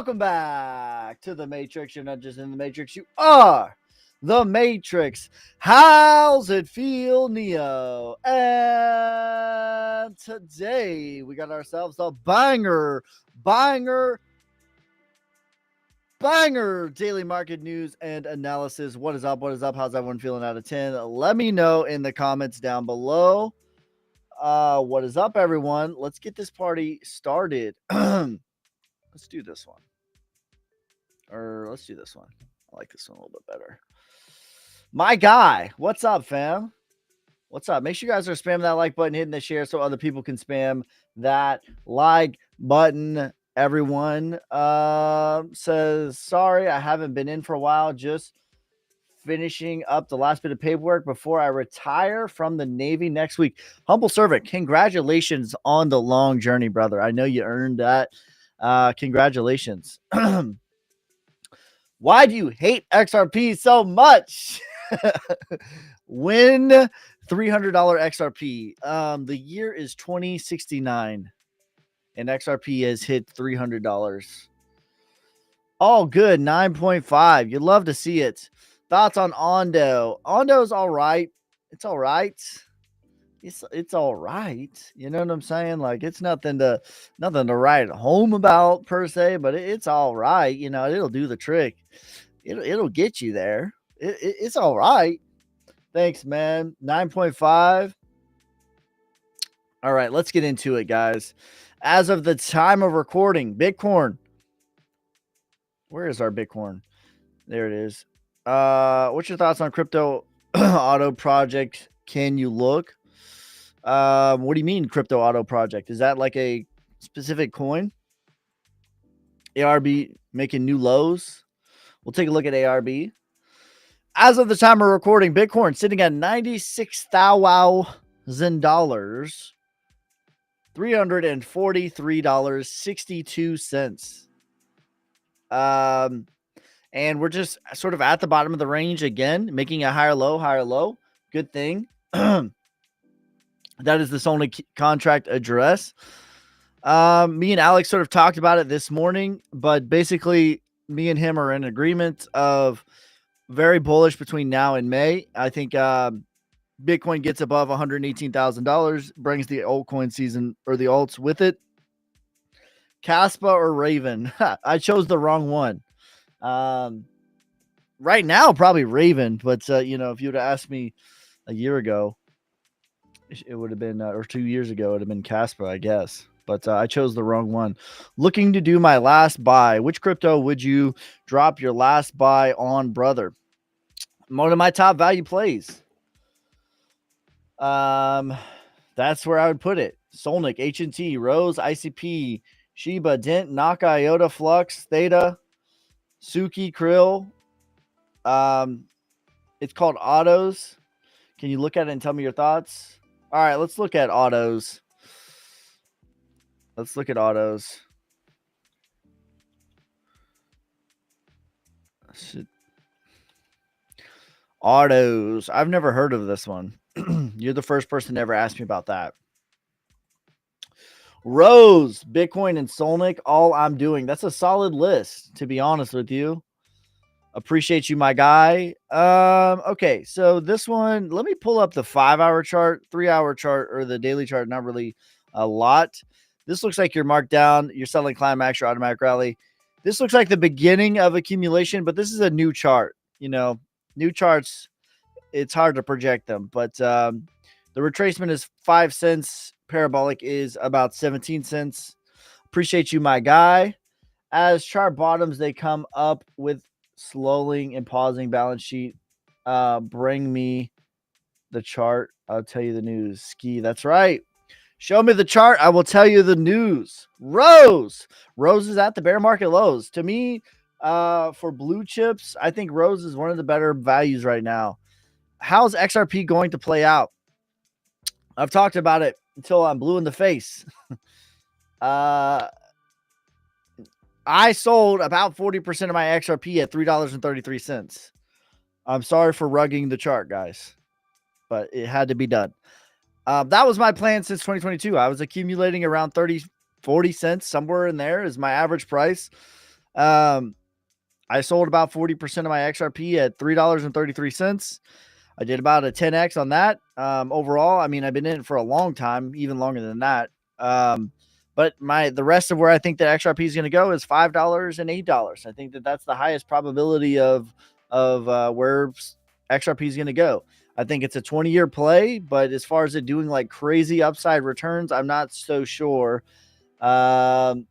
Welcome back to the Matrix. You're not just in the Matrix, you are the Matrix. How's it feel, Neo? And today we got ourselves a banger daily market news and analysis. What is up? What is up? How's everyone feeling out of 10? Let me know in the comments down below. What is up, everyone? Let's get this party started. Let's do this one. Or let's do this one. I like this one a little bit better. My guy, what's up, fam? What's up? Make sure you guys are spamming that like button, hitting the share so other people can spam that like button. Everyone says, sorry, I haven't been in for a while. Just finishing up the last bit of paperwork before I retire from the Navy next week. Humble servant, congratulations on the long journey, brother. I know you earned that. Congratulations. Why do you hate XRP so much? Win $300 XRP. The year is 2069 and XRP has hit $300. All good. 9.5. You'd love to see it. Thoughts on Ondo? Ondo's all right. It's all right. It's all right. You know what I'm saying? Like, it's nothing to write home about per se, but it's all right. You know, it'll do the trick. It'll get you there. It's all right. Thanks, man. 9.5. All right, let's get into it, guys. As of the time of recording, Bitcoin. Where is our Bitcoin? There it is. What's your thoughts on crypto auto project? Can you look? What do you mean crypto auto project? Is that like a specific coin? ARB making new lows. We'll take a look at ARB. As of the time of recording, Bitcoin sitting at $96,000, $343.62. And we're just sort of at the bottom of the range again, making a higher low. Good thing. That is the Solnic contract address. Me and Alex sort of talked about it this morning, but basically me and him are in agreement of very bullish between now and May. I think Bitcoin gets above $118,000, brings the altcoin season or the alts with it. Kaspa or Raven? I chose the wrong one. Right now, probably Raven, but you know, if you would have asked me a year ago, it would have been, or 2 years ago, it would have been Kaspa, I guess. But I chose the wrong one. Looking to do my last buy. Which crypto would you drop your last buy on, brother? One of my top value plays. That's where I would put it. Solnic, H&T, Rose, ICP, Shiba, Dent, Naka, IOTA, Flux, Theta, Suki, Krill. It's called Autos. Can you look at it and tell me your thoughts? All right, let's look at autos. Let's look at autos. Autos. I've never heard of this one. You're the first person to ever ask me about that. Rose, Bitcoin, and Solnic, all I'm doing. That's a solid list, to be honest with you. Appreciate you, my guy. Okay, so this one, let me pull up the 5-hour chart, 3-hour chart, or the daily chart. Not really a lot. This looks like you're marked down. You're selling climax or automatic rally. This looks like the beginning of accumulation, but this is a new chart. You know, new charts, it's hard to project them, but the retracement is 5 cents. Parabolic is about 17 cents. Appreciate you, my guy. As chart bottoms, they come up with slowing and pausing balance sheet. Bring me the chart. I'll tell you the news. Ski. That's right. Show me the chart. I will tell you the news. Rose is at the bear market lows. To me, for blue chips, I think Rose is one of the better values right now. How's XRP going to play out? I've talked about it until I'm blue in the face. I sold about 40% of my XRP at $3.33. I'm sorry for rugging the chart, guys, but it had to be done. That was my plan since 2022. I was accumulating around 30, 40 cents, somewhere in there is my average price. I sold about 40% of my XRP at $3.33. I did about a 10x on that. Overall, I mean, I've been in it for a long time, even longer than that. But the rest of where I think that XRP is going to go is $5 and $8. I think that that's the highest probability of where XRP is going to go. I think it's a 20-year play, but as far as it doing like crazy upside returns, I'm not so sure. I'm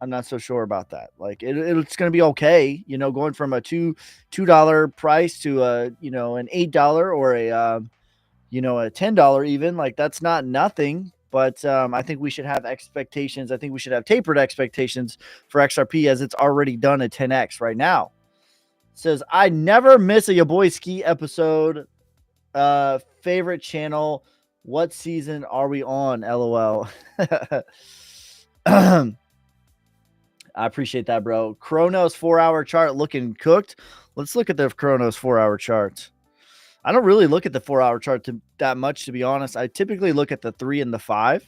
not so sure about that. Like it's going to be okay, going from a $2 price to an $8 or a $10 even. Like that's not nothing. But I think we should have expectations. I think we should have tapered expectations for XRP as it's already done a 10x right now. It says I never miss a Your Boy Ski episode. Favorite channel. What season are we on? LOL. I appreciate that, bro. Chronos 4-hour chart looking cooked. Let's look at the Chronos 4-hour chart. I don't really look at the 4-hour chart that much, to be honest. I typically look at the 3 and the 5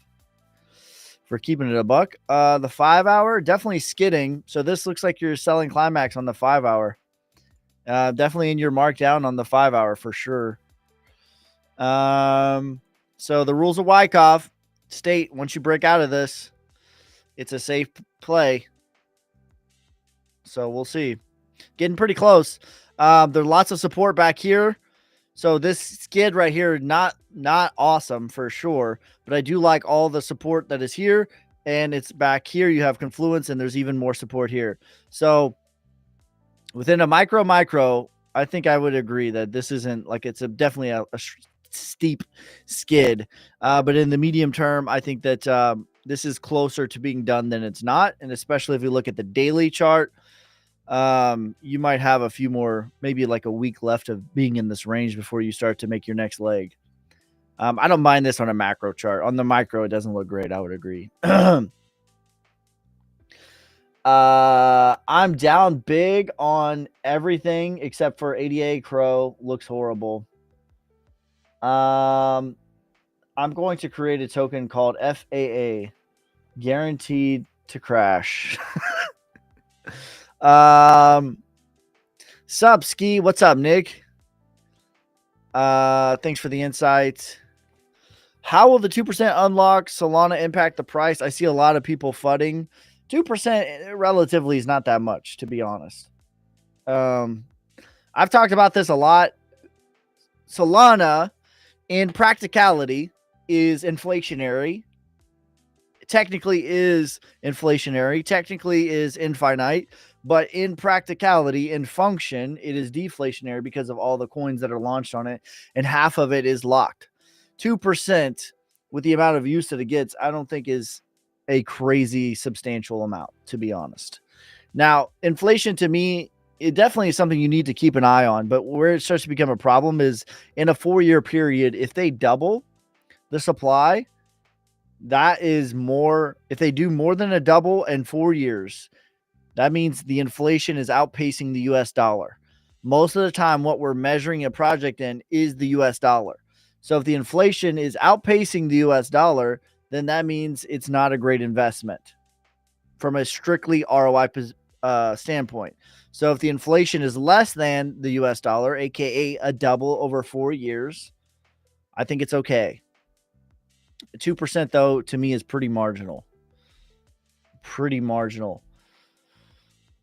for keeping it a buck. The 5-hour, definitely skidding. So this looks like you're selling climax on the 5-hour. Definitely in your markdown on the 5-hour for sure. So the rules of Wyckoff state once you break out of this, it's a safe play. So we'll see. Getting pretty close. There's lots of support back here. So this skid right here, not awesome for sure. But I do like all the support that is here. And it's back here. You have confluence and there's even more support here. So within a micro, I think I would agree that this isn't like it's definitely a steep skid. But in the medium term, I think that this is closer to being done than it's not. And especially if you look at the daily chart, you might have a few more, maybe like a week left of being in this range before you start to make your next leg. I don't mind this on a macro chart. On the micro, it doesn't look great. I would agree. I'm down big on everything except for ADA Crow. Looks horrible. I'm going to create a token called FAA, guaranteed to crash. Sup, Ski? What's up, Nick? Thanks for the insight. How will the 2% unlock Solana impact the price? I see a lot of people fudding. 2% relatively is not that much, to be honest. I've talked about this a lot. Solana, in practicality, is inflationary. Technically is inflationary. Technically is infinite. But in practicality, in function, it is deflationary because of all the coins that are launched on it. And half of it is locked. 2% with the amount of use that it gets, I don't think is a crazy substantial amount, to be honest. Now, inflation to me, it definitely is something you need to keep an eye on. But where it starts to become a problem is in a 4-year period, if they double the supply, that is more. If they do more than a double in 4 years, that means the inflation is outpacing the US dollar. Most of the time, what we're measuring a project in is the US dollar. So if the inflation is outpacing the US dollar, then that means it's not a great investment from a strictly ROI standpoint. So if the inflation is less than the US dollar, aka a double over 4 years, I think it's okay. 2% though, to me, is pretty marginal. Pretty marginal.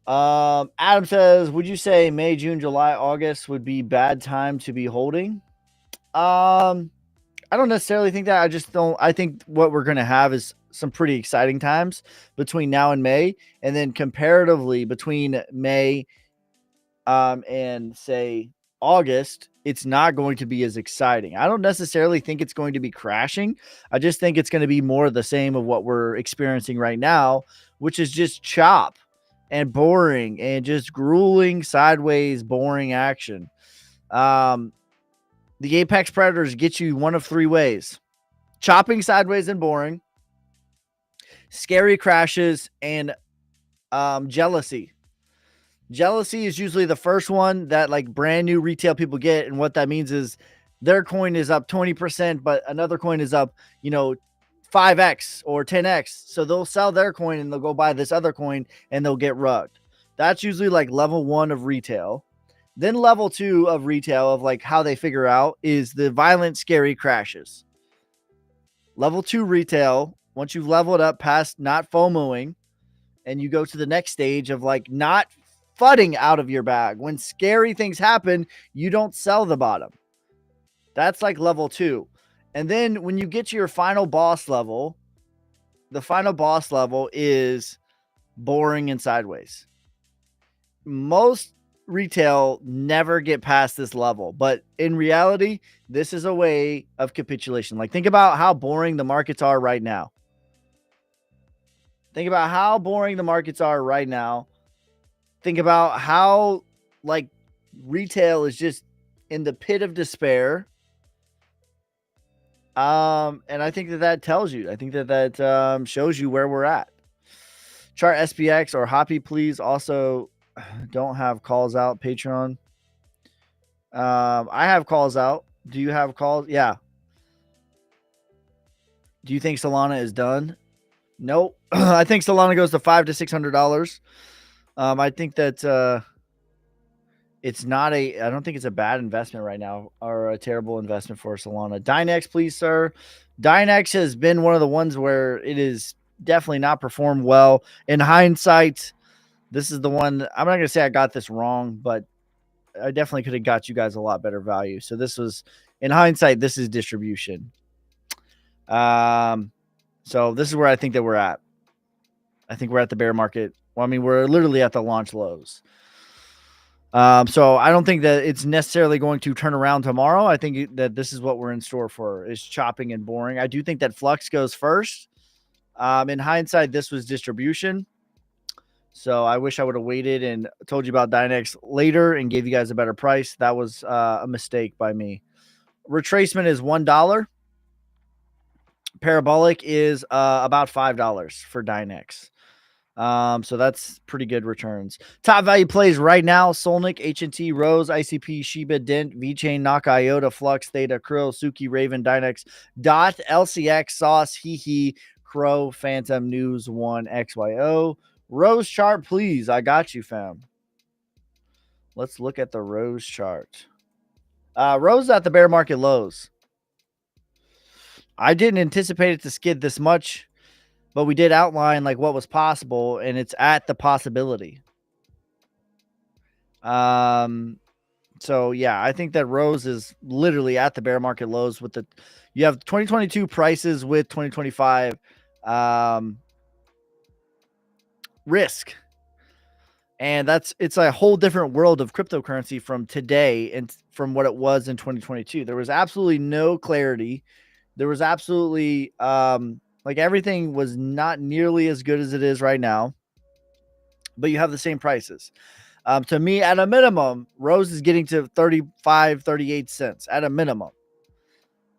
Adam says, would you say May, June, July, August would be bad time to be holding? I don't necessarily think that. I just don't. I think what we're going to have is some pretty exciting times between now and May. And then comparatively between May and say August, it's not going to be as exciting. I don't necessarily think it's going to be crashing. I just think it's going to be more of the same of what we're experiencing right now, which is just chop and boring and just grueling, sideways, boring action. The Apex Predators get you one of 3 ways: chopping, sideways, and boring, scary crashes, and jealousy. Jealousy is usually the first one that like brand new retail people get. And what that means is their coin is up 20%, but another coin is up, 5x or 10x. So they'll sell their coin and they'll go buy this other coin and they'll get rugged. That's usually like level 1 of retail. Then level 2 of retail of like how they figure out is the violent, scary crashes. Level 2 retail, once you've leveled up past not FOMOing and you go to the next stage of like not fudding out of your bag. When scary things happen, you don't sell the bottom. That's like level 2. And then when you get to your final boss level, the final boss level is boring and sideways. Most retail never get past this level, but in reality, this is a way of capitulation. Like, think about how boring the markets are right now. Think about how boring the markets are right now. Think about how like retail is just in the pit of despair. And I think that tells you. I think that shows you where we're at. Chart SPX or Hoppy, please. Also, don't have calls out. Patreon. I have calls out. Do you have calls? Yeah. Do you think Solana is done? Nope. I think Solana goes to $500 to $600. I think that it's not a. I don't think it's a bad investment right now or a terrible investment for Solana. Dynex, please, sir. Dynex has been one of the ones where it is definitely not performed well. In hindsight, this is the one. I'm not going to say I got this wrong, but I definitely could have got you guys a lot better value. So this was, in hindsight, this is distribution. So this is where I think that we're at. I think we're at the bear market. Well, I mean, we're literally at the launch lows. So I don't think that it's necessarily going to turn around tomorrow. I think that this is what we're in store for, is chopping and boring. I do think that Flux goes first. In hindsight, this was distribution. So I wish I would have waited and told you about Dynex later and gave you guys a better price. That was a mistake by me. Retracement is $1. Parabolic is about $5 for Dynex. So that's pretty good returns. Top value plays right now: Solnic, HNT, Rose, ICP, Shiba, Dent, VChain, Knock, IOTA, Flux, Theta, Krill, Suki, Raven, Dynex, Dot, LCX, Sauce, Hehe, Crow, Phantom, News, One, XYO. Rose chart, please. I got you, fam. Let's look at the Rose chart. Rose at the bear market lows. I didn't anticipate it to skid this much, but we did outline like what was possible, and it's at the possibility. So yeah, I think that Rose is literally at the bear market lows with the, you have 2022 prices with 2025 risk. And it's a whole different world of cryptocurrency from today and from what it was in 2022. There was absolutely no clarity. There was absolutely like everything was not nearly as good as it is right now, but you have the same prices. To me, at a minimum, Rose is getting to 35, 38 cents at a minimum.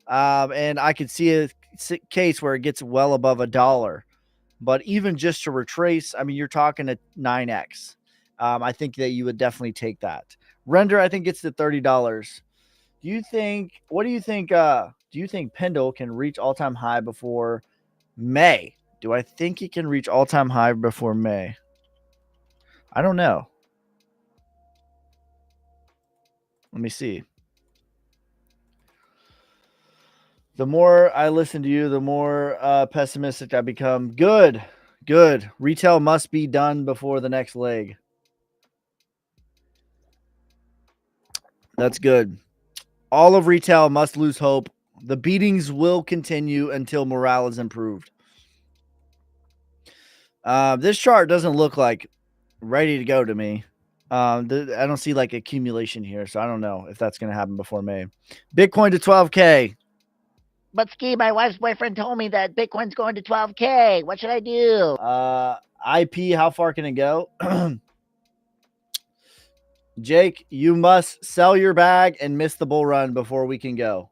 And I could see a case where it gets well above $1. But even just to retrace, I mean, you're talking a 9x. I think that you would definitely take that. Render, I think, gets to $30. Do you think, what do you think? Do you think Pendle can reach all-time high before May? Do I think it can reach all-time high before May? I don't know. Let me see. The more I listen to you, the more pessimistic I become. Good. Retail must be done before the next leg. That's good. All of retail must lose hope. The beatings will continue until morale is improved. This chart doesn't look like ready to go to me. I don't see like accumulation here, so I don't know if that's going to happen before May. Bitcoin to 12K. But Ski, my wife's boyfriend told me that Bitcoin's going to 12K. What should I do? IP, how far can it go? Jake, you must sell your bag and miss the bull run before we can go.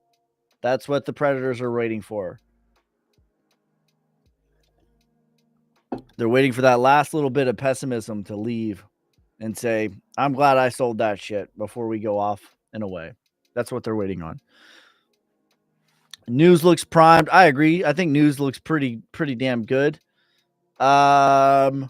That's what the predators are waiting for. They're waiting for that last little bit of pessimism to leave and say, I'm glad I sold that shit before we go off and away. That's what they're waiting on. News looks primed. I agree. I think news looks pretty damn good. Goat.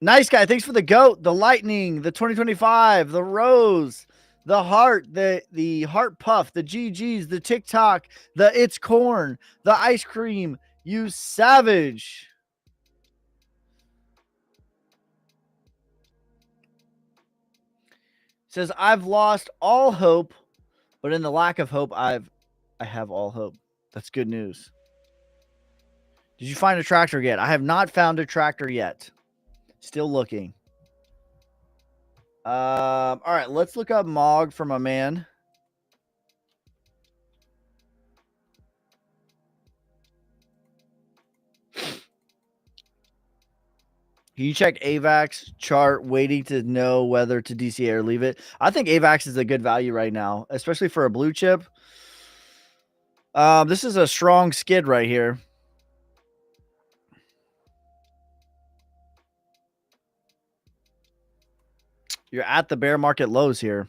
Nice guy. Thanks for the goat, the lightning, the 2025, the rose, the heart, the heart puff, the GGs, the TikTok, the it's corn, the ice cream. You savage. Says I've lost all hope, but in the lack of hope, I have all hope. That's good news. Did you find a tractor yet? I have not found a tractor yet. Still looking. All right, let's look up Mog for my man. Can you check AVAX chart, waiting to know whether to DCA or leave it? I think AVAX is a good value right now, especially for a blue chip. This is a strong skid right here. You're at the bear market lows here.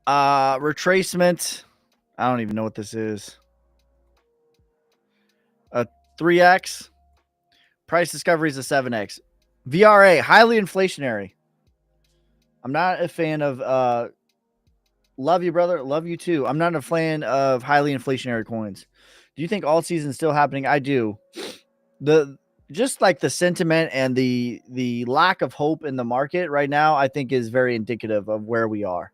Retracement. I don't even know what this is. A 3x. Price discovery is a 7x. VRA, highly inflationary. I'm not a fan of love you, brother. Love you too. I'm not a fan of highly inflationary coins. Do you think all season is still happening? I do. Just like the sentiment and the lack of hope in the market right now, I think is very indicative of where we are.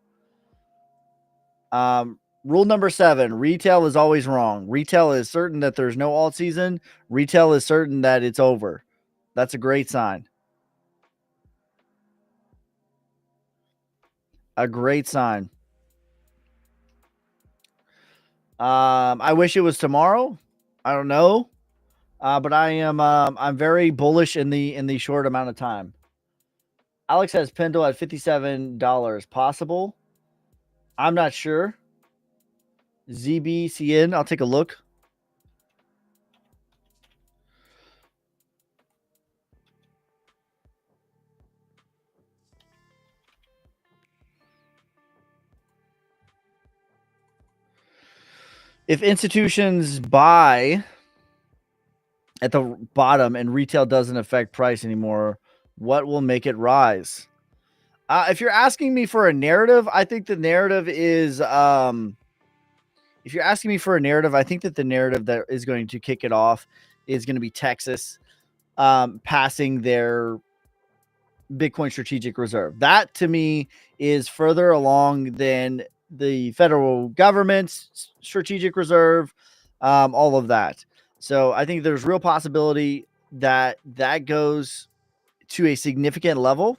Rule number 7, retail is always wrong. Retail is certain that there's no alt season. Retail is certain that it's over. That's a great sign. A great sign. I wish it was tomorrow. I don't know. But I am I'm very bullish in the short amount of time. Alex has Pendle at $57. Possible? I'm not sure. ZBCN, I'll take a look. If institutions buy at the bottom and retail doesn't affect price anymore, what will make it rise? If you're asking me for a narrative, I think the narrative is if you're asking me for a narrative, I think that the narrative that is going to kick it off is going to be Texas passing their Bitcoin strategic reserve. That to me is further along than the federal government's strategic reserve, all of that. So I think there's real possibility that that goes to a significant level,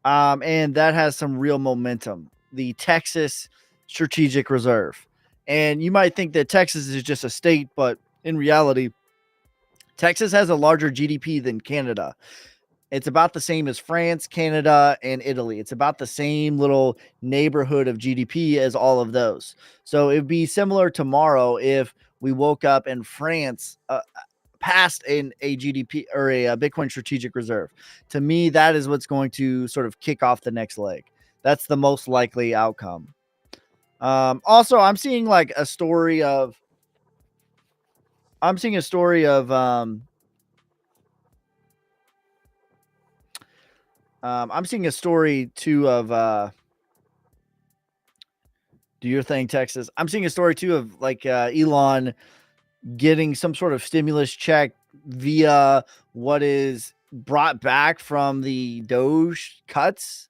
and that has some real momentum. The Texas strategic reserve, and you might think that Texas is just a state, but in reality, Texas has a larger GDP than Canada. It's about the same as France, Canada, and Italy. It's about the same little neighborhood of GDP as all of those. So it'd be similar tomorrow if we woke up and France passed a GDP or a Bitcoin strategic reserve. To me, that is what's going to sort of kick off the next leg. That's the most likely outcome. Also, I'm seeing a story of I'm seeing a story too of do your thing, Texas. I'm seeing a story too of Elon getting some sort of stimulus check via what is brought back from the Doge cuts.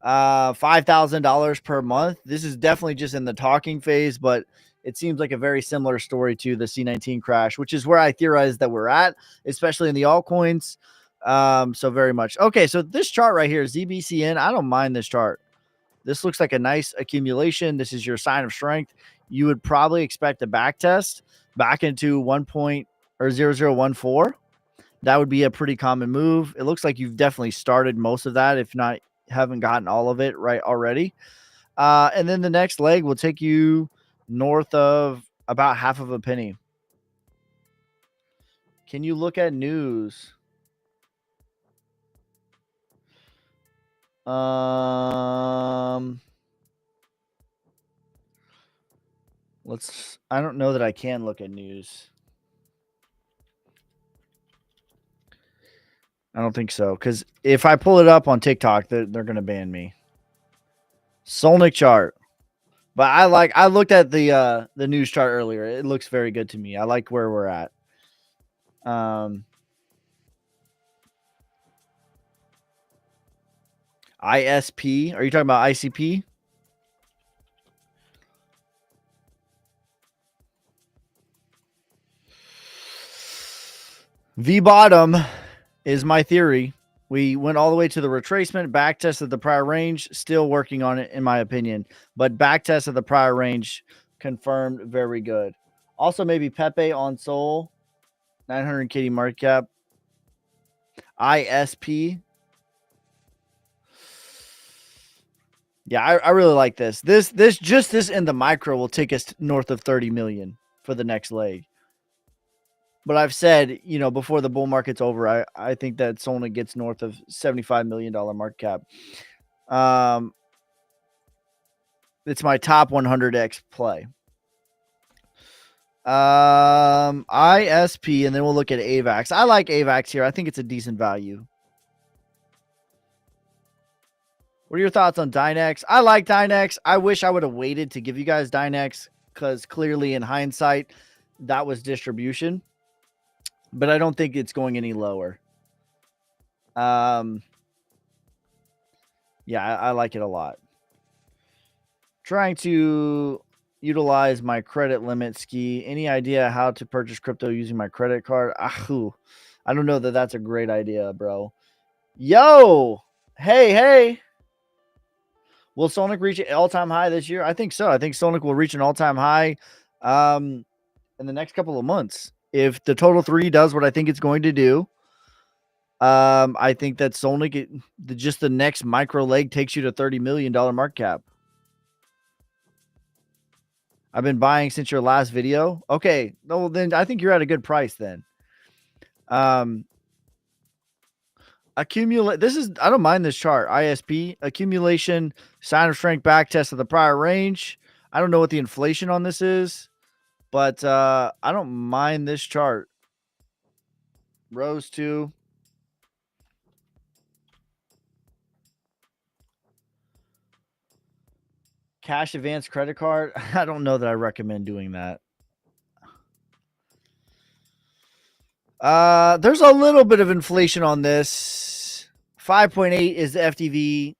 $5,000 per month. This is definitely just in the talking phase, but it seems like a very similar story to the C19 crash, which is where I theorize that we're at, especially in the altcoins. So very much. Okay, so this chart right here, ZBCN, I don't mind this chart. This looks like a nice accumulation. This is your sign of strength. You would probably expect a back test back into 1.0014. That would be a pretty common move. It looks like you've definitely started most of that, if not haven't gotten all of it right already. And then the next leg will take you north of about half of a penny. Can you look at news? I don't know that I can look at news. I don't think so, because if I pull it up on TikTok, they're going to ban me. Solnick chart. But I looked at the news chart earlier. It looks very good to me. I like where we're at. ISP. Are you talking about ICP? V bottom is my theory. We went all the way to the retracement, back test of the prior range, still working on it in my opinion, but back test of the prior range confirmed very good. Also maybe Pepe on Sol, 900 KD market cap. ISP. Yeah, I really like this. This in the micro will take us north of 30 million for the next leg. But I've said, before the bull market's over, I think that Solna gets north of $75 million market cap. It's my top 100x play. ISP, and then we'll look at AVAX. I like AVAX here. I think it's a decent value. What are your thoughts on Dynex? I like Dynex. I wish I would have waited to give you guys Dynex, because clearly in hindsight, that was distribution. But I don't think it's going any lower. Yeah, I like it a lot. Trying to utilize my credit limit, Ski. Any idea how to purchase crypto using my credit card? I don't know that that's a great idea, bro. Yo, hey. Will Sonic reach an all-time high this year? I think so. I think Sonic will reach an all-time high in the next couple of months. If the Total 3 does what I think it's going to do, I think that Sonic, just the next micro leg, takes you to $30 million market cap. I've been buying since your last video. Okay. Well, then I think you're at a good price then. Accumulate. I don't mind this chart. ISP accumulation, sign of strength, back test of the prior range. I don't know what the inflation on this is, but I don't mind this chart. Rose 2. Cash advance credit card. I don't know that I recommend doing that. There's a little bit of inflation on this. 5.8 is the FTV.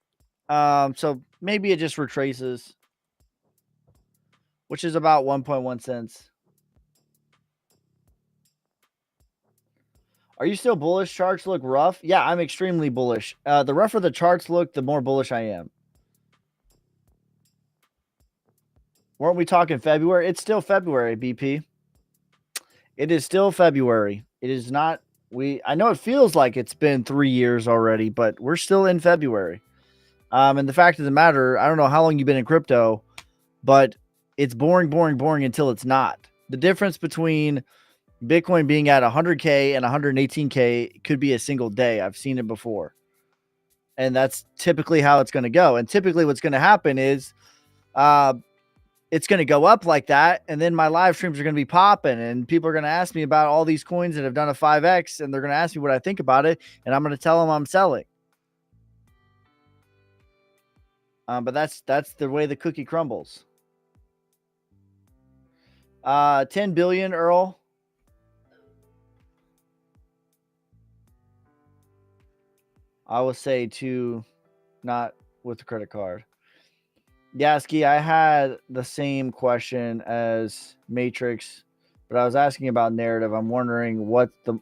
So maybe it just retraces, which is about 1.1 cents. Are you still bullish? Charts look rough. Yeah, I'm extremely bullish. The rougher the charts look, the more bullish I am. Weren't we talking February? It's still February, BP. It is still February. It is not. I know it feels like it's been 3 years already, but we're still in February. And the fact of the matter, I don't know how long you've been in crypto, but it's boring until it's not. The difference between Bitcoin being at 100K and 118K could be a single day. I've seen it before. And that's typically how it's going to go. And typically what's going to happen is it's going to go up like that. And then my live streams are going to be popping. And people are going to ask me about all these coins that have done a 5X. And they're going to ask me what I think about it. And I'm going to tell them I'm selling. But that's the way the cookie crumbles. 10 billion, Earl. I will say not with the credit card. Yasky, I had the same question as Matrix, but I was asking about narrative. I'm wondering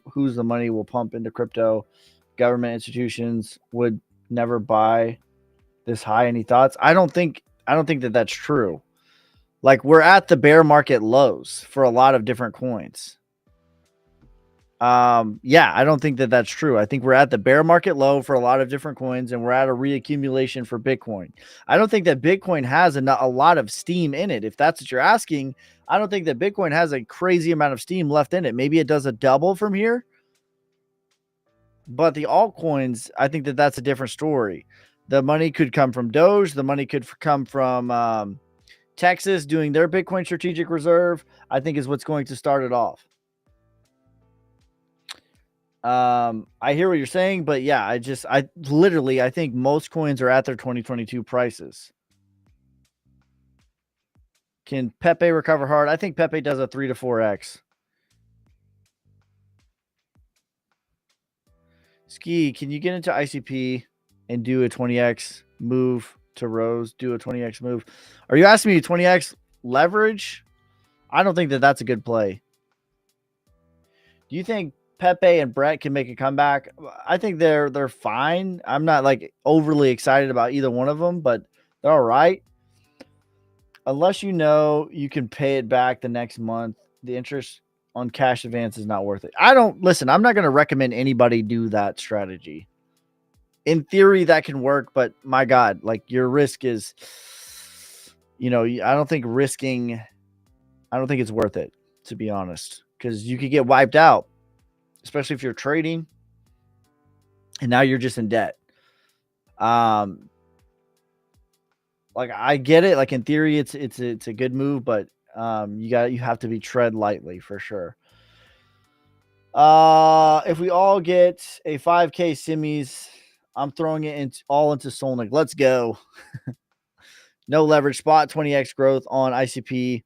whose the money will pump into crypto. Government institutions would never buy this high. Any thoughts? I don't think that that's true. Like, we're at the bear market lows for a lot of different coins. Yeah, I don't think that that's true. I think we're at the bear market low for a lot of different coins, and we're at a reaccumulation for Bitcoin. I don't think that Bitcoin has a lot of steam in it. If that's what you're asking, I don't think that Bitcoin has a crazy amount of steam left in it. Maybe it does a double from here, but the altcoins, I think that that's a different story. The money could come from Doge. The money could come from Texas doing their Bitcoin strategic reserve. I think is what's going to start it off. I hear what you're saying, but yeah, I think most coins are at their 2022 prices. Can Pepe recover hard? I think Pepe does a 3 to 4x. Ski, can you get into ICP and do a 20x move to Rose? Do a 20x move. Are you asking me 20x leverage? I don't think that that's a good play. Do you think Pepe and Brett can make a comeback? I think they're fine. I'm not like overly excited about either one of them, but they're all right. Unless you know you can pay it back the next month, the interest on cash advance is not worth it. I'm not going to recommend anybody do that strategy. In theory, that can work, but my God, like your risk is, I don't think it's worth it, to be honest, because you could get wiped out, especially if you're trading and now you're just in debt. Like I get it. Like in theory, it's a good move, but you have to be tread lightly for sure. If we all get a 5K simmies, I'm throwing it all into Solnic. Let's go. No leverage spot, 20x growth on ICP.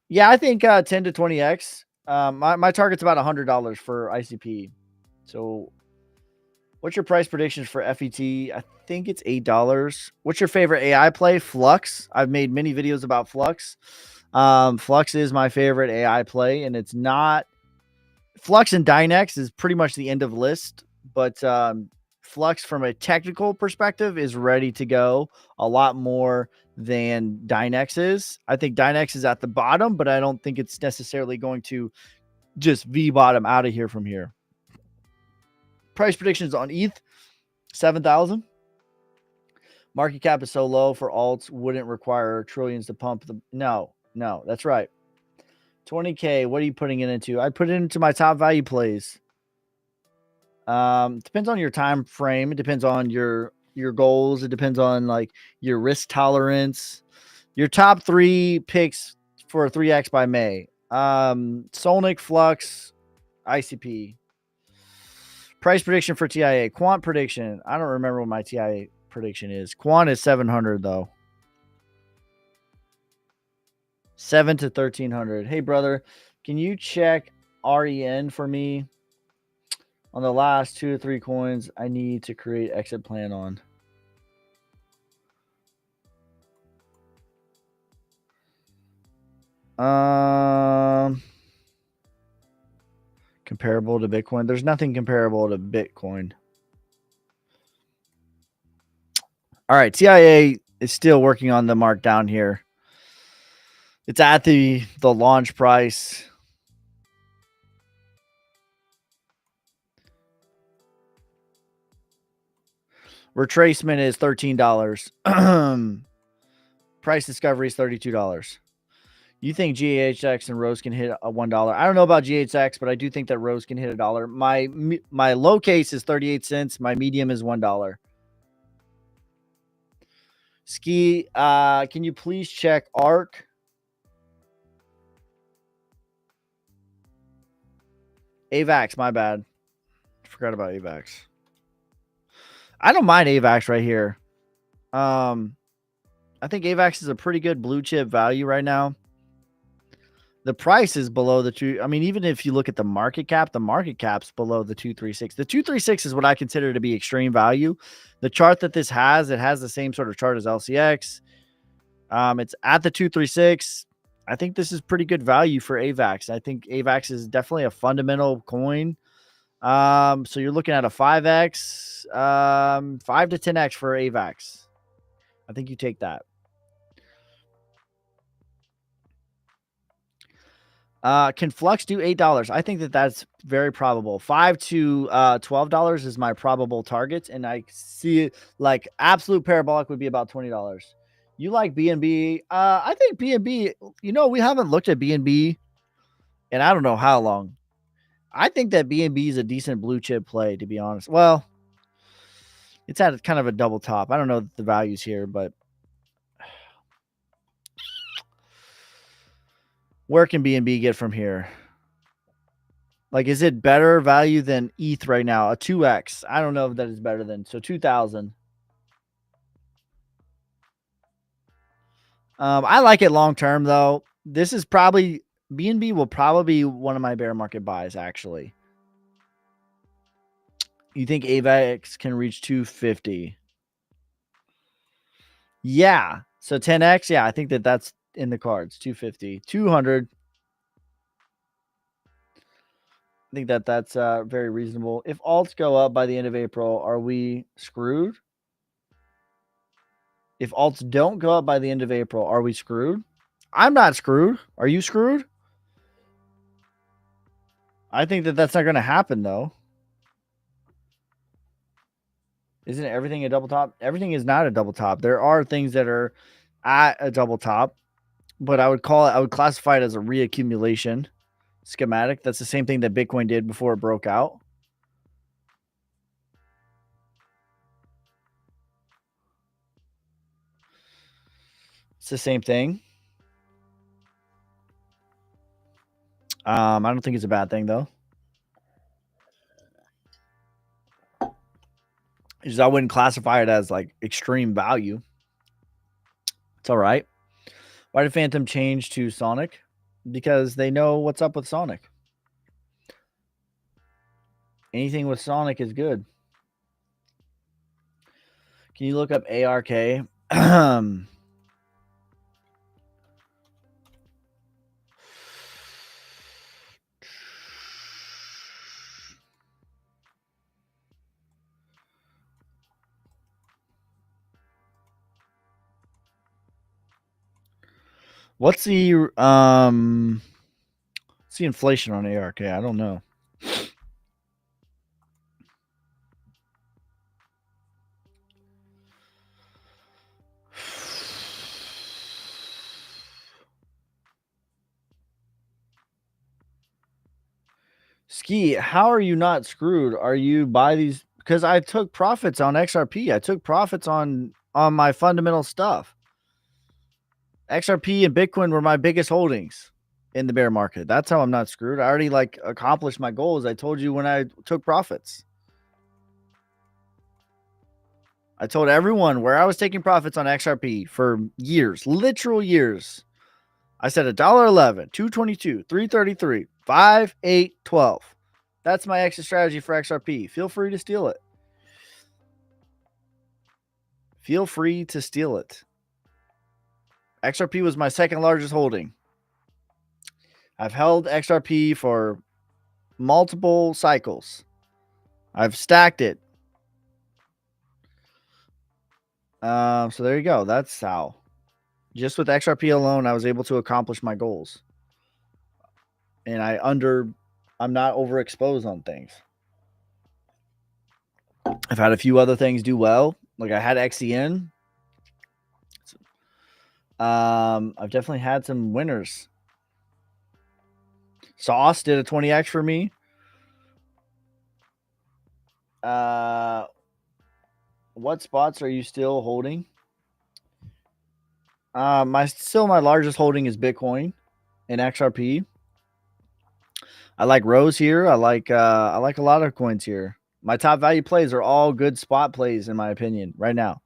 Yeah, I think 10 to 20x. My target's about $100 for ICP. So what's your price predictions for FET? I think it's $8. What's your favorite AI play? Flux. I've made many videos about Flux. Flux is my favorite AI play, and it's not Flux and Dynex is pretty much the end of list, but Flux from a technical perspective is ready to go a lot more than Dynex is. I think Dynex is at the bottom, but I don't think it's necessarily going to just V bottom out of here from here. Price predictions on ETH, 7,000. Market cap is so low for alts, wouldn't require trillions to pump the. No, that's right. 20K, what are you putting it into? I put it into my top value plays. Depends on your time frame. It depends on your goals. It depends on like your risk tolerance. Your top 3 picks for 3x by May. Solnic, Flux, ICP. Price prediction for TIA. Quant prediction. I don't remember what my TIA prediction is. Quant is 700 though. 7 to 1300. Hey brother, can you check REN for me? On the last 2 or 3 coins, I need to create exit plan on. Comparable to Bitcoin. There's nothing comparable to Bitcoin. All right, TIA is still working on the markdown here. It's at the launch price. Retracement is $13. Price discovery is $32. You think GHX and Rose can hit a $1? I don't know about GHX, but I do think that Rose can hit $1. My low case is 38 cents. My medium is $1. Ski, can you please check ARC? AVAX, my bad. Forgot about AVAX. I don't mind AVAX right here. I think AVAX is a pretty good blue chip value right now. The price is below the 2. I mean, even if you look at the market cap's below the 236. The 236 is what I consider to be extreme value. The chart that this has, it has the same sort of chart as LCX. It's at the 236. I think this is pretty good value for AVAX. I think AVAX is definitely a fundamental coin. So you're looking at a 5x, 5 to 10x for AVAX. I think you take that. Can Flux do $8? I think that that's very probable. $5 to $12 is my probable target, and I see it like absolute parabolic would be about $20. You like BNB? I think BNB. You know, we haven't looked at BNB, and I don't know how long. I think that BNB is a decent blue chip play, to be honest. Well, it's at kind of a double top. I don't know the values here, but where can BNB get from here? Like, is it better value than ETH right now? A 2x. I don't know if that is better than. So 2,000. I like it long term though. This is probably BNB will probably be one of my bear market buys. Actually, you think AVAX can reach 250? Yeah. So 10x. Yeah, I think that that's in the cards. 250, 200. I think that that's very reasonable. If alts go up by the end of April, are we screwed? If alts don't go up by the end of April, are we screwed? I'm not screwed. Are you screwed? I think that that's not going to happen, though. Isn't everything a double top? Everything is not a double top. There are things that are at a double top, but I would classify it as a reaccumulation schematic. That's the same thing that Bitcoin did before it broke out. It's the same thing. I don't think it's a bad thing though. Just I wouldn't classify it as like extreme value. It's all right. Why did Phantom change to Sonic? Because they know what's up with Sonic. Anything with Sonic is good. Can you look up ARK? What's the inflation on ARK? I don't know. Ski, how are you not screwed? Are you buy these? Because I took profits on XRP. I took profits on my fundamental stuff. XRP and Bitcoin were my biggest holdings in the bear market. That's how I'm not screwed. I already like accomplished my goals. I told you when I took profits. I told everyone where I was taking profits on XRP for years, literal years. I said $1.11, 222, 333, 5, 8, 12. That's my exit strategy for XRP. Feel free to steal it. Feel free to steal it. XRP was my second largest holding. I've held XRP for multiple cycles. I've stacked it. So there you go. That's how. Just with XRP alone, I was able to accomplish my goals. And I'm not overexposed on things. I've had a few other things do well. Like I had XEN. I've definitely had some winners. Sauce did a 20x for me. What spots are you still holding? My largest holding is Bitcoin and XRP. I like Rose here. I like a lot of coins here. My top value plays are all good spot plays in my opinion right now.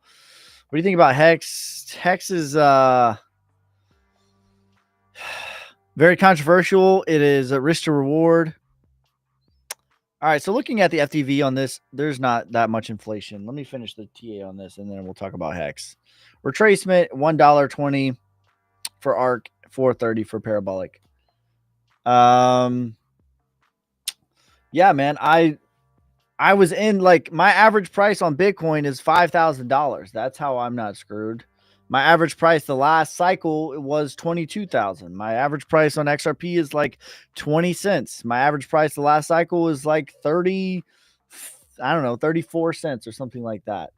What do you think about Hex? Hex is very controversial. It is a risk to reward. All right, so looking at the FTV on this, there's not that much inflation. Let me finish the TA on this, and then we'll talk about Hex. Retracement, $1.20 for ARC, $4.30 for Parabolic. Yeah, man, I was in like my average price on Bitcoin is $5,000. That's how I'm not screwed. My average price the last cycle was 22,000. My average price on XRP is like 20 cents. My average price the last cycle was like 30, I don't know, 34 cents or something like that.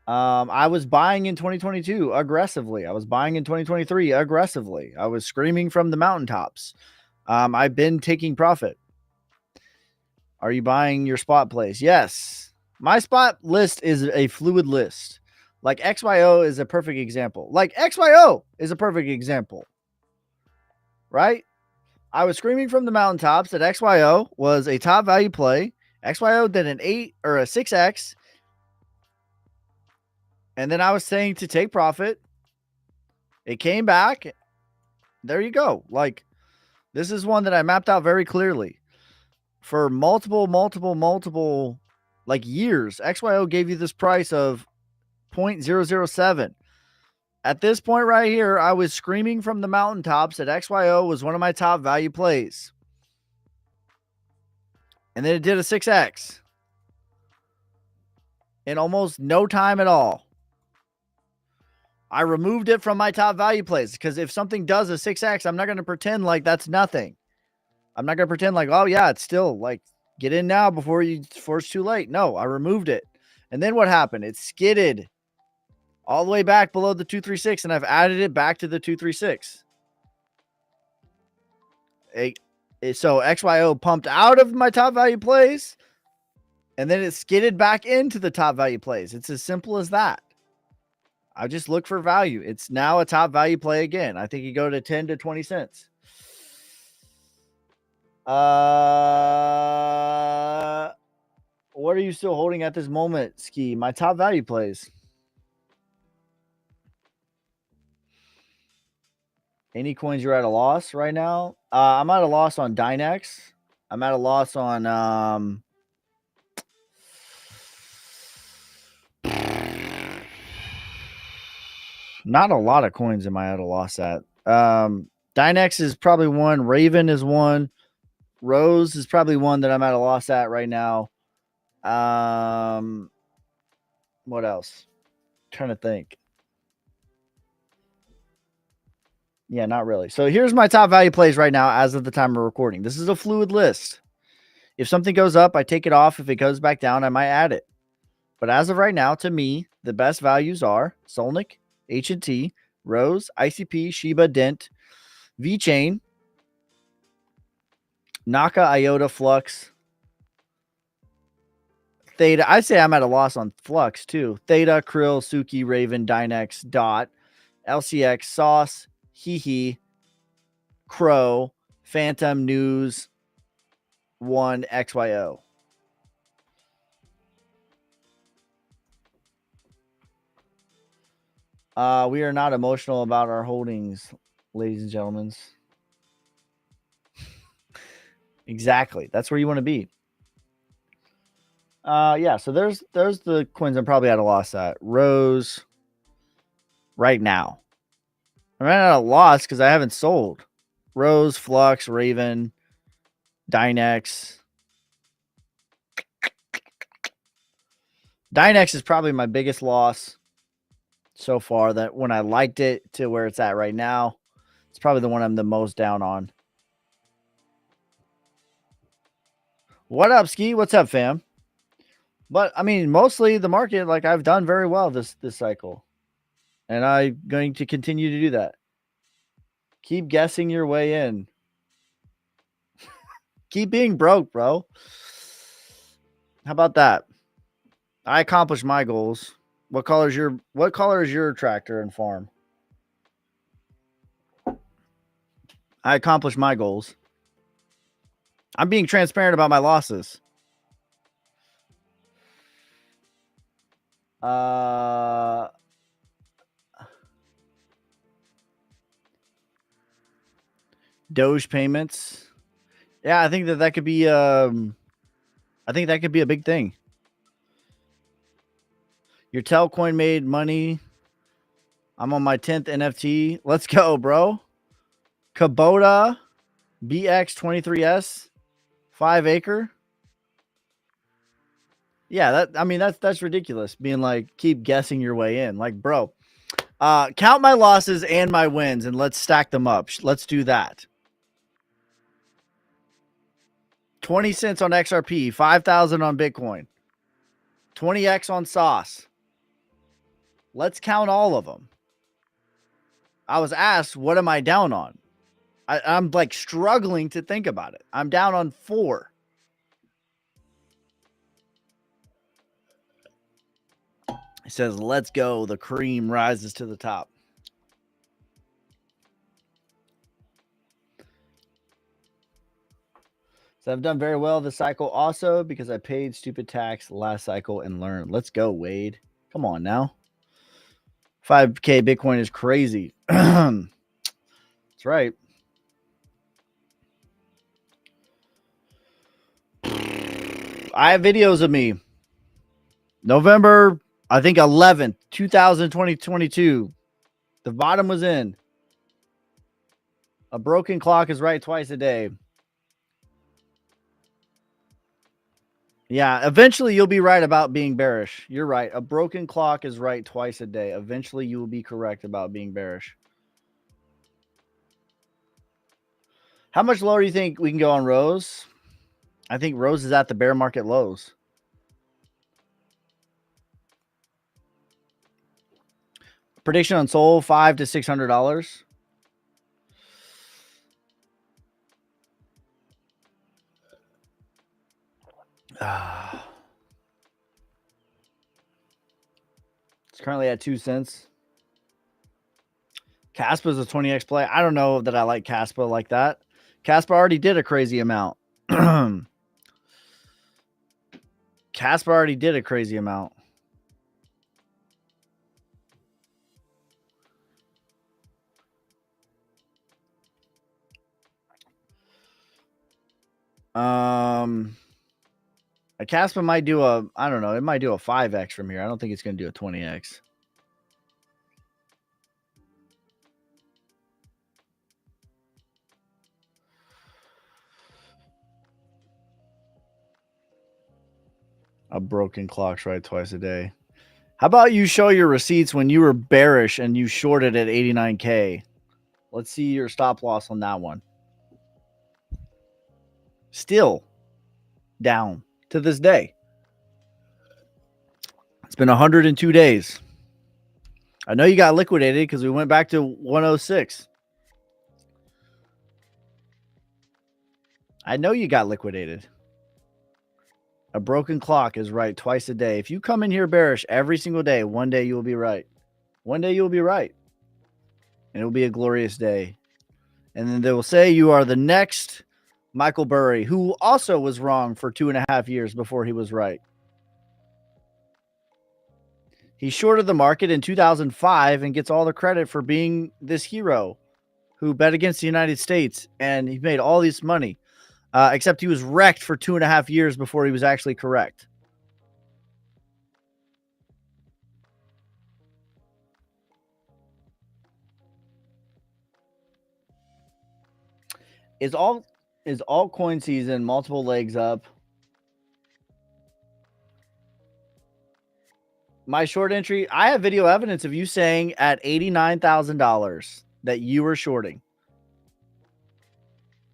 I was buying in 2022 aggressively. I was buying in 2023 aggressively. I was screaming from the mountaintops. I've been taking profit. Are you buying your spot plays? Yes. My spot list is a fluid list. Like XYO is a perfect example. Right? I was screaming from the mountaintops that XYO was a top value play. XYO did an 8 or a 6X. And then I was saying to take profit. It came back. There you go. Like, this is one that I mapped out very clearly. For multiple like years, XYO gave you this price of 0.007. At this point right here, I was screaming from the mountaintops that XYO was one of my top value plays. And then it did a 6X in almost no time at all. I removed it from my top value plays because if something does a 6X, I'm not going to pretend like that's nothing. I'm not going to pretend like, oh, yeah, it's still like, get in now before it's too late. No, I removed it. And then what happened? It skidded all the way back below the 236, and I've added it back to the 236. So XYO pumped out of my top value plays, and then it skidded back into the top value plays. It's as simple as that. I just look for value. It's now a top value play again. I think you go to 10 to 20 cents. What are you still holding at this moment, Ski? My top value plays. Any coins you're at a loss right now? I'm at a loss on Dynex. I'm at a loss on not a lot of coins am I at a loss at. Dynex is probably one. Raven is one. Rose is probably one that I'm at a loss at right now. What else? I'm trying to think. Yeah, not really. So here's my top value plays right now as of the time of recording. This is a fluid list. If something goes up, I take it off. If it goes back down, I might add it. But as of right now, to me, the best values are Solnic, H&T, Rose, ICP, Shiba, Dent, VeChain, Naka, IOTA, Flux, Theta. I say I'm at a loss on Flux too. Theta, Krill, Suki, Raven, Dynex, Dot, LCX, Sauce, Hehe, Crow, Phantom, News, One, XYO. We are not emotional about our holdings, ladies and gentlemen. Exactly. That's where you want to be. Yeah, so there's the coins I'm probably at a loss at. Rose right now. I'm not at a loss because I haven't sold. Rose, Flux, Raven, Dynex. Dynex is probably my biggest loss so far. That when I liked it to where it's at right now, it's probably the one I'm the most down on. What up, Ski? What's up, fam? But I mean, mostly the market, like I've done very well this cycle. And I'm going to continue to do that. Keep guessing your way in. Keep being broke, bro. How about that? I accomplished my goals. What color is your tractor and farm? I accomplished my goals. I'm being transparent about my losses. Doge payments. Yeah, I think that could be I think that could be a big thing. Your Telcoin made money. I'm on my 10th NFT. Let's go, bro. Kubota BX23S 5 acre. Yeah, that's ridiculous. Being like, keep guessing your way in. Like, bro, Count my losses and my wins, and let's stack them up. Let's do that. 20 cents on XRP, 5,000 on Bitcoin, 20x on Sauce. Let's count all of them. I was asked, what am I down on? I'm like struggling to think about it. I'm down on 4. It says, let's go. The cream rises to the top. So I've done very well this cycle also because I paid stupid tax last cycle and learned. Let's go, Wade. Come on now. 5K Bitcoin is crazy. That's right. I have videos of me. November, I think 11th, 2022. The bottom was in. A broken clock is right twice a day. Yeah, eventually you'll be right about being bearish. You're right. A broken clock is right twice a day. Eventually you will be correct about being bearish. How much lower do you think we can go on Rose? I think Rose is at the bear market lows. Prediction on Sol, $500 to $600. It's currently at 2 cents. Caspa is a 20x play. I don't know that I like Caspa like that. Caspa already did a crazy amount. Caspa already did a crazy amount. A Caspa might do a, I don't know, it might do a 5x from here. I don't think it's going to do a 20x. A broken clock's right twice a day. How about you show your receipts when you were bearish and you shorted at 89K? Let's see your stop loss on that one. Still down to this day. It's been 102 days. I know you got liquidated because we went back to 106. I know you got liquidated. A broken clock is right twice a day. If you come in here bearish every single day, one day you will be right. One day you will be right. And it will be a glorious day. And then they will say you are the next Michael Burry, who also was wrong for 2.5 years before he was right. He shorted the market in 2005 and gets all the credit for being this hero who bet against the United States, and he made all this money. Except he was wrecked for 2.5 years before he was actually correct. Is altcoin season multiple legs up? My short entry, I have video evidence of you saying at $89,000 that you were shorting.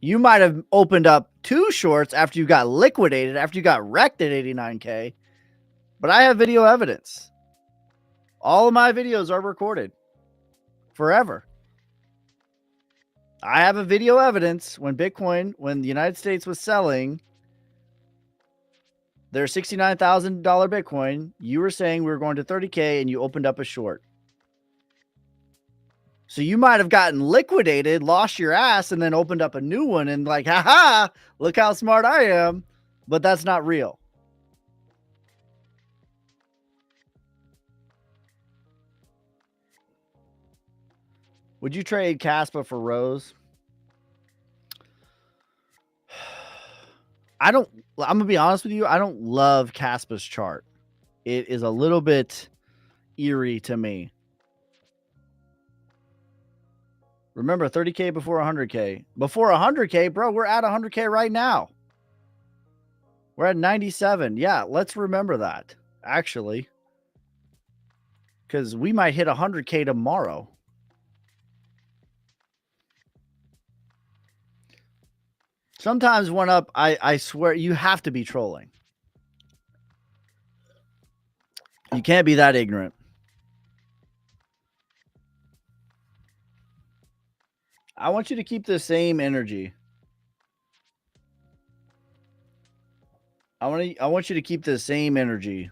You might have opened up 2 shorts after you got liquidated, after you got wrecked at 89K. But I have video evidence. All of my videos are recorded forever. I have a video evidence when Bitcoin, when the United States was selling their $69,000 Bitcoin, you were saying we were going to 30K and you opened up a short. So you might have gotten liquidated, lost your ass, and then opened up a new one and like, haha, look how smart I am. But that's not real. Would you trade Caspa for Rose? I'm going to be honest with you. I don't love Caspa's chart. It is a little bit eerie to me. Remember 30K before 100K. Before 100K, bro, we're at 100K right now. We're at 97. Yeah, let's remember that, actually. because we might hit 100K tomorrow. Sometimes one up, I swear you have to be trolling. You can't be that ignorant. I want you to keep the same energy. I want you to keep the same energy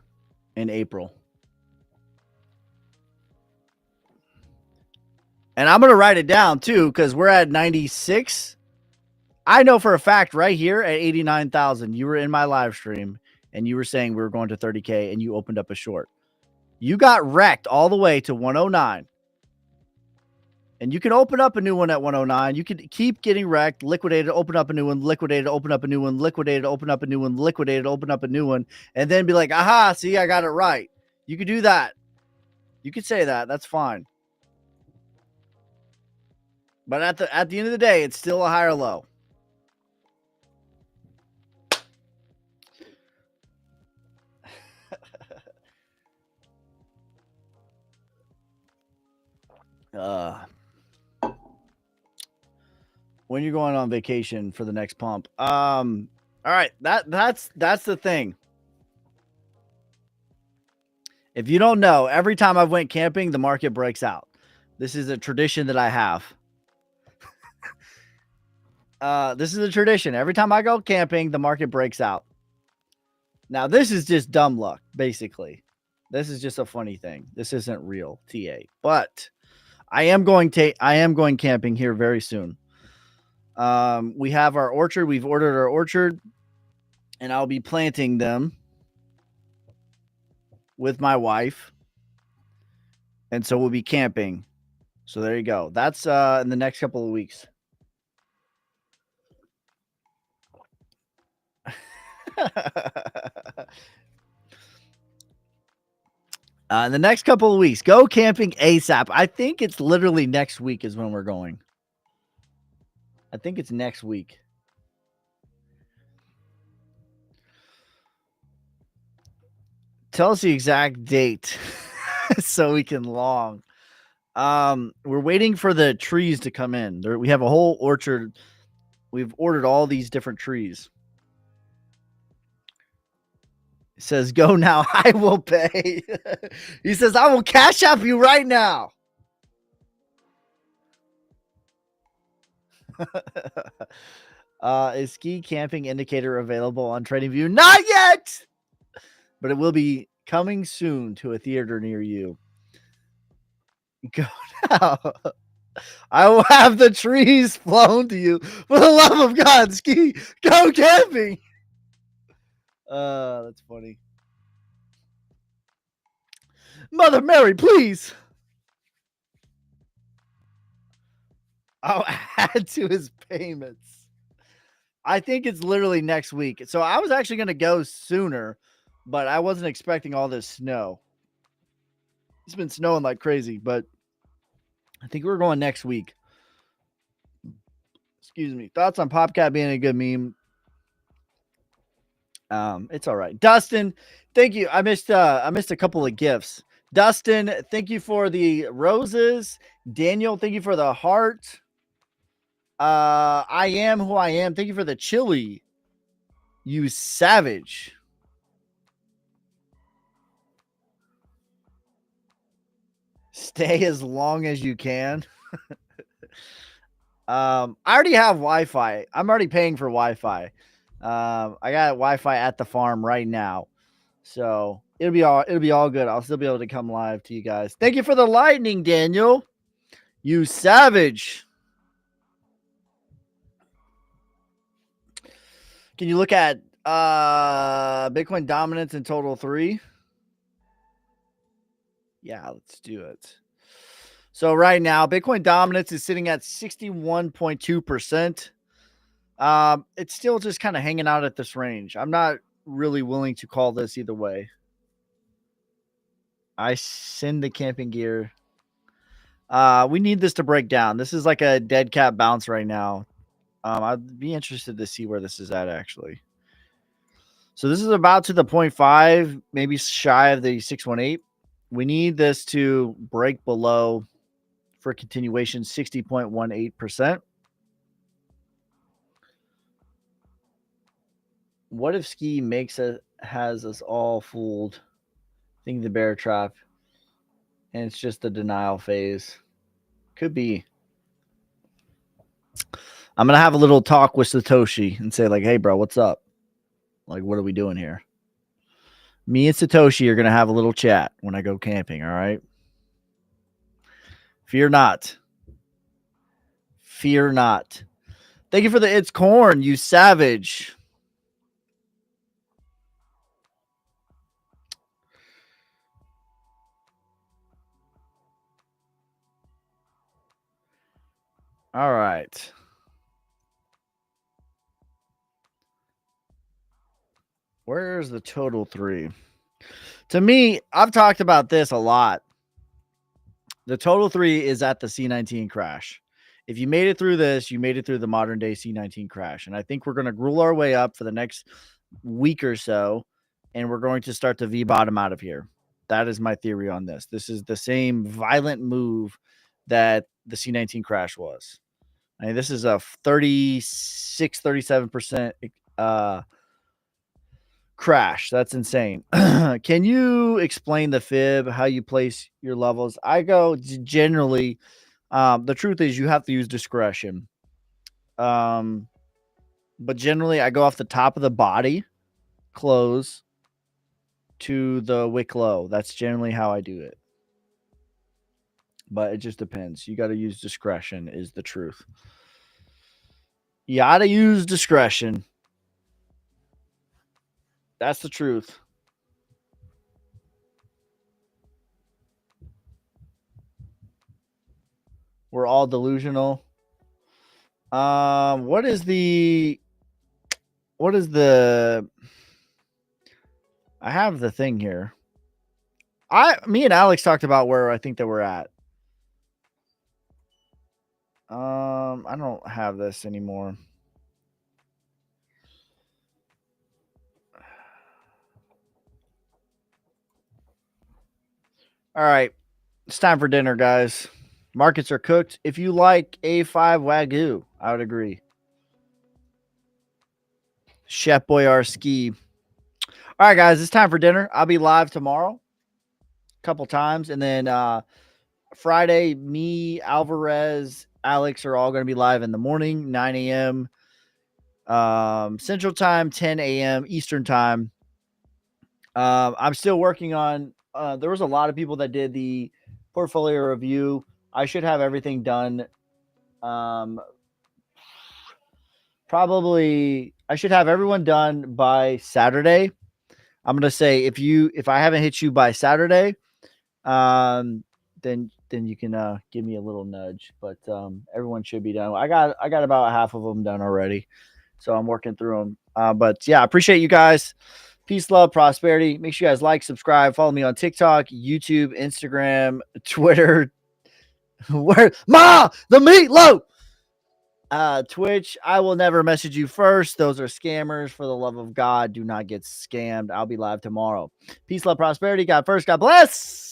in April. And I'm going to write it down too, because we're at 96. I know for a fact right here at 89,000, you were in my live stream and you were saying we were going to 30K and you opened up a short. You got wrecked all the way to 109. And you can open up a new one at 109. You can keep getting wrecked, liquidated, open up a new one, liquidated, open up a new one, liquidated, open up a new one, liquidated, open up a new one, and then be like, aha, see, I got it right. You could do that. You could say that. That's fine. But at the end of the day, it's still a higher low. When you're going on vacation for the next pump. All right, that's the thing. If you don't know, every time I've went camping, the market breaks out. This is a tradition that I have. This is a tradition. Every time I go camping, the market breaks out. Now, this is just dumb luck, basically. This is just a funny thing. This isn't real TA. But I am going camping here very soon. We have our orchard. We've ordered our orchard, and I'll be planting them with my wife. And so we'll be camping. So there you go. That's in the next couple of weeks. In the next couple of weeks, go camping ASAP. I think it's literally next week is when we're going. I think it's next week. Tell us the exact date so we can long. We're waiting for the trees to come in. We have a whole orchard. We've ordered all these different trees. It says, go now. I will pay. He says, I will cash up you right now. Is ski camping indicator available on TradingView? Not yet, but it will be coming soon to a theater near you. Go now. I will have the trees flown to you. For the love of God, ski, go camping. That's funny. Mother Mary, please. I'll add to his payments. I think it's literally next week. So I was actually going to go sooner, but I wasn't expecting all this snow. It's been snowing like crazy, but I think we're going next week. Excuse me. Thoughts on Popcat being a good meme? It's all right. Dustin, thank you. I missed a couple of gifts. Dustin, thank you for the roses. Daniel, thank you for the heart. I am who I am. Thank you for the chili. You savage. Stay as long as you can. I already have Wi-Fi. I'm already paying for Wi-Fi. I got Wi-Fi at the farm right now. So it'll be all good. I'll still be able to come live to you guys. Thank you for the lightning, Daniel. You savage. Can you look at Bitcoin dominance in total 3? Yeah, let's do it. So right now, Bitcoin dominance is sitting at 61.2%. It's still just kind of hanging out at this range. I'm not really willing to call this either way. I send the camping gear. We need this to break down. This is like a dead cat bounce right now. I'd be interested to see where this is at actually. So this is about to the 0.5, maybe shy of the 618. We need this to break below for continuation 60.18%. What if ski has us all fooled, thinking the bear trap, and it's just the denial phase? Could be. I'm gonna have a little talk with Satoshi and say, like, hey bro, what's up? Like, what are we doing here? Me and Satoshi are gonna have a little chat when I go camping, all right? Fear not. Fear not. Thank you for the It's Corn, you savage. All right. Where's the total 3? To me, I've talked about this a lot. The total 3 is at the C19 crash. If you made it through this, you made it through the modern day C19 crash. And I think we're going to rule our way up for the next week or so. And we're going to start to V bottom out of here. That is my theory on this. This is the same violent move that the C19 crash was. I mean, this is a 36, 37% crash. That's insane. Can you explain the fib, how you place your levels? I go generally, the truth is you have to use discretion. But generally I go off the top of the body, close to the wick low. That's generally how I do it. But it just depends. You got to use discretion is the truth. You got to use discretion. That's the truth. We're all delusional. What is the I have the thing here. Me and Alex talked about where I think that we're at. I don't have this anymore. All right. It's time for dinner, guys. Markets are cooked. If you like A5 Wagyu, I would agree. Chef Boyarski. All right, guys, it's time for dinner. I'll be live tomorrow a couple times. And then Friday, me, Alvarez, Alex are all going to be live in the morning, 9 a.m. Central Time, 10 a.m. Eastern Time. I'm still working on there was a lot of people that did the portfolio review. I should have everything done. Probably I should have everyone done by Saturday. I'm gonna say if I haven't hit you by Saturday, then you can give me a little nudge. But everyone should be done. I got about half of them done already, so I'm working through them. But yeah, I appreciate you guys. Peace, love, prosperity. Make sure you guys like, subscribe, follow me on TikTok, YouTube, Instagram, Twitter. Where the meatloaf? Twitch. I will never message you first. Those are scammers. For the love of God, do not get scammed. I'll be live tomorrow. Peace, love, prosperity. God first. God bless.